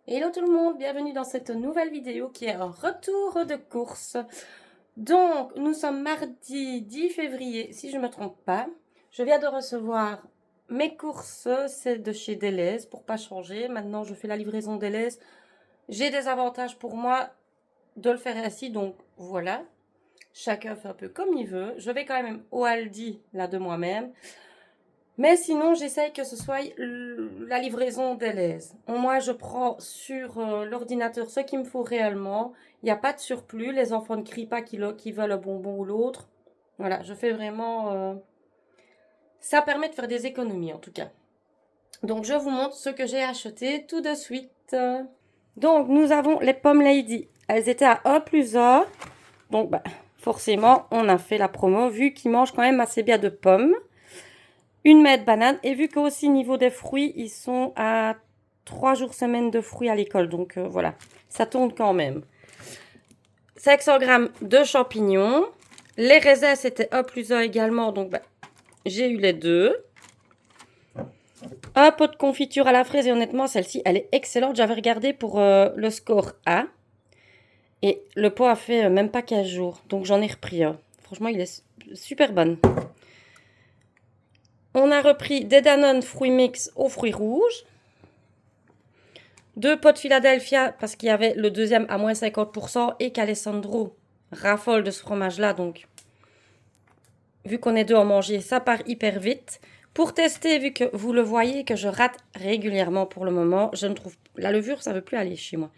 Hello tout le monde, bienvenue dans cette nouvelle vidéo qui est un retour de course. Donc, nous sommes mardi 10 février, si je ne me trompe pas. Je viens de recevoir mes courses, c'est de chez Deleuze, pour pas changer. Maintenant, je fais la livraison Deleuze. J'ai des avantages pour moi de le faire ainsi, donc voilà. Chacun fait un peu comme il veut. Je vais quand même au Aldi, là, de moi-même. Mais sinon, j'essaye que ce soit la livraison Deleuze. Moi, je prends sur l'ordinateur ce qu'il me faut réellement. Il n'y a pas de surplus. Les enfants ne crient pas qu'ils veulent un bonbon ou l'autre. Voilà, je fais vraiment... Ça permet de faire des économies, en tout cas. Donc, je vous montre ce que j'ai acheté tout de suite. Donc, nous avons les pommes Lady. Elles étaient à 1 plus 1. Donc, forcément, on a fait la promo vu qu'ils mangent quand même assez bien de pommes. Une mètre banane. Et vu qu'aussi niveau des fruits, ils sont à 3 jours semaine de fruits à l'école. Donc voilà, ça tourne quand même. 500 grammes de champignons. Les raisins, c'était 1 plus 1 également. Donc j'ai eu les deux. Un pot de confiture à la fraise. Et honnêtement, celle-ci, elle est excellente. J'avais regardé pour le score A. Et le pot a fait même pas 15 jours. Donc j'en ai repris un. Franchement, il est super bonne. On a repris des Danone fruits mix aux fruits rouges. 2 pots de Philadelphia parce qu'il y avait le deuxième à moins 50% et qu'Alessandro raffole de ce fromage-là. Donc, vu qu'on est deux à manger, ça part hyper vite. Pour tester, vu que vous le voyez que je rate régulièrement pour le moment, je ne trouve la levure, ça ne veut plus aller chez moi.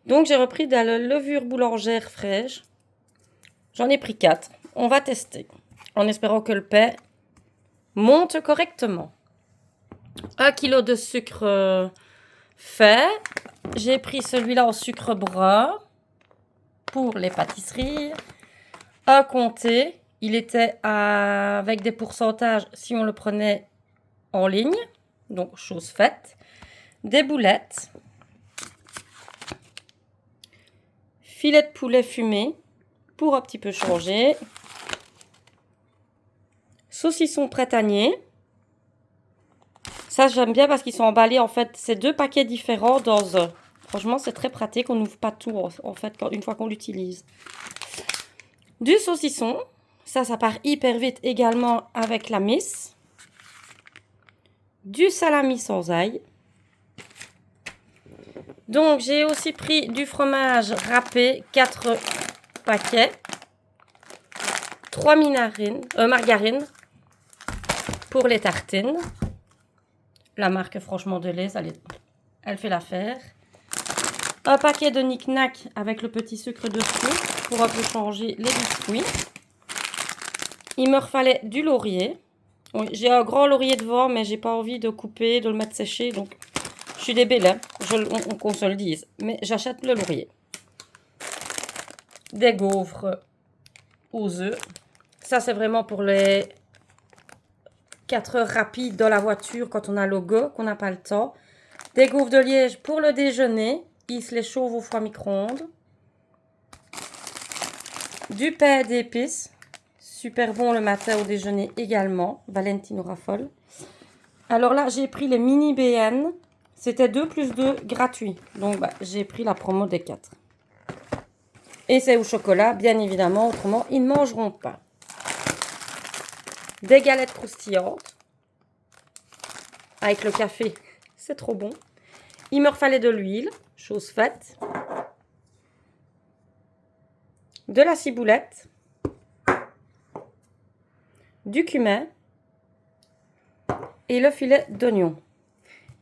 Donc, j'ai repris de la levure boulangère fraîche. J'en ai pris 4. On va tester en espérant que le pain monte correctement. 1 kg de sucre fait. J'ai pris celui-là en sucre brun pour les pâtisseries. Un comté, il était avec des pourcentages si on le prenait en ligne, donc chose faite. Des boulettes. Filet de poulet fumé pour un petit peu changer. Saucissons printaniers. Ça, j'aime bien parce qu'ils sont emballés, en fait, c'est 2 paquets différents dans un. Franchement, c'est très pratique. On n'ouvre pas tout, en fait, une fois qu'on l'utilise. Du saucisson. Ça part hyper vite également avec la miss. Du salami sans ail. Donc, j'ai aussi pris du fromage râpé, 4 paquets. 3 margarines pour les tartines. La marque, franchement, Deleuze, elle fait l'affaire. Un paquet de knick-knack avec le petit sucre dessus pour un peu changer les biscuits. Il me fallait du laurier. Oui, j'ai un grand laurier devant, mais j'ai pas envie de couper, de le mettre sécher. Donc, je suis débile, hein, qu'on se le dise. Mais j'achète le laurier. Des gaufres aux œufs. Ça, c'est vraiment pour les 4 heures rapides dans la voiture quand on a le go, qu'on n'a pas le temps. Des gaufres de liège pour le déjeuner. Ils se les chauffent au four micro-ondes. Du pain d'épices. Super bon le matin au déjeuner également. Valentino raffole. Alors là, j'ai pris les mini BN. C'était 2 plus 2 gratuit. Donc, j'ai pris la promo des 4. Et c'est au chocolat, bien évidemment. Autrement, ils ne mangeront pas. Des galettes croustillantes. Avec le café, c'est trop bon. Il me fallait de l'huile, chose faite. De la ciboulette. Du cumin. Et le filet d'oignon.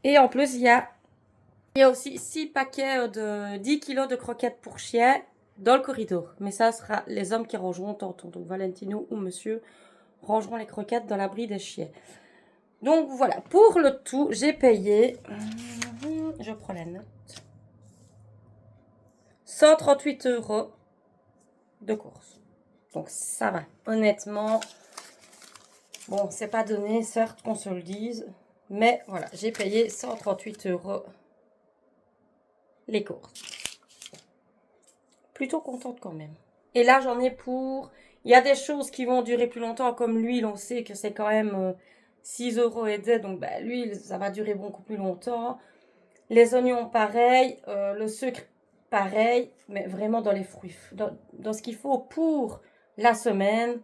Et en plus, il y a aussi 6 paquets de 10 kg de croquettes pour chien dans le corridor. Mais ça sera les hommes qui rangeront tantôt. Donc Valentino ou monsieur rangeront les croquettes dans l'abri des chiens. Donc voilà, pour le tout, j'ai payé, je prends la note, 138 € de course. Donc ça va, honnêtement. Bon, c'est pas donné, certes, qu'on se le dise. Mais voilà, j'ai payé 138 € les courses. Plutôt contente quand même. Et là, j'en ai pour... Il y a des choses qui vont durer plus longtemps, comme l'huile, on sait que c'est quand même 6 € et des. Donc l'huile, ça va durer beaucoup plus longtemps. Les oignons, pareil. Le sucre, pareil. Mais vraiment dans les fruits, dans ce qu'il faut pour la semaine.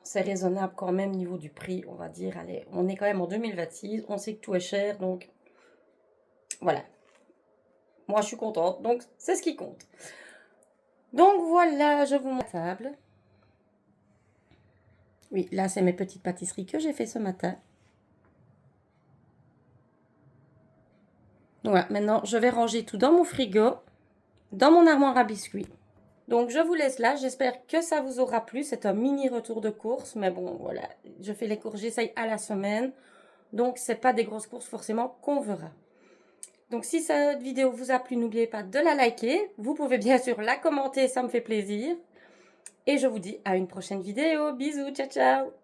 C'est raisonnable quand même niveau du prix, on va dire. Allez, on est quand même en 2026, on sait que tout est cher, donc voilà. Moi, je suis contente, donc c'est ce qui compte. Donc voilà, je vous montre la table. Oui, là, c'est mes petites pâtisseries que j'ai fait ce matin. Voilà, maintenant, je vais ranger tout dans mon frigo, dans mon armoire à biscuits. Donc, je vous laisse là. J'espère que ça vous aura plu. C'est un mini retour de course. Mais bon, voilà. Je fais les courses, j'essaye à la semaine. Donc, c'est pas des grosses courses forcément qu'on verra. Donc, si cette vidéo vous a plu, n'oubliez pas de la liker. Vous pouvez bien sûr la commenter, ça me fait plaisir. Et je vous dis à une prochaine vidéo. Bisous, ciao, ciao!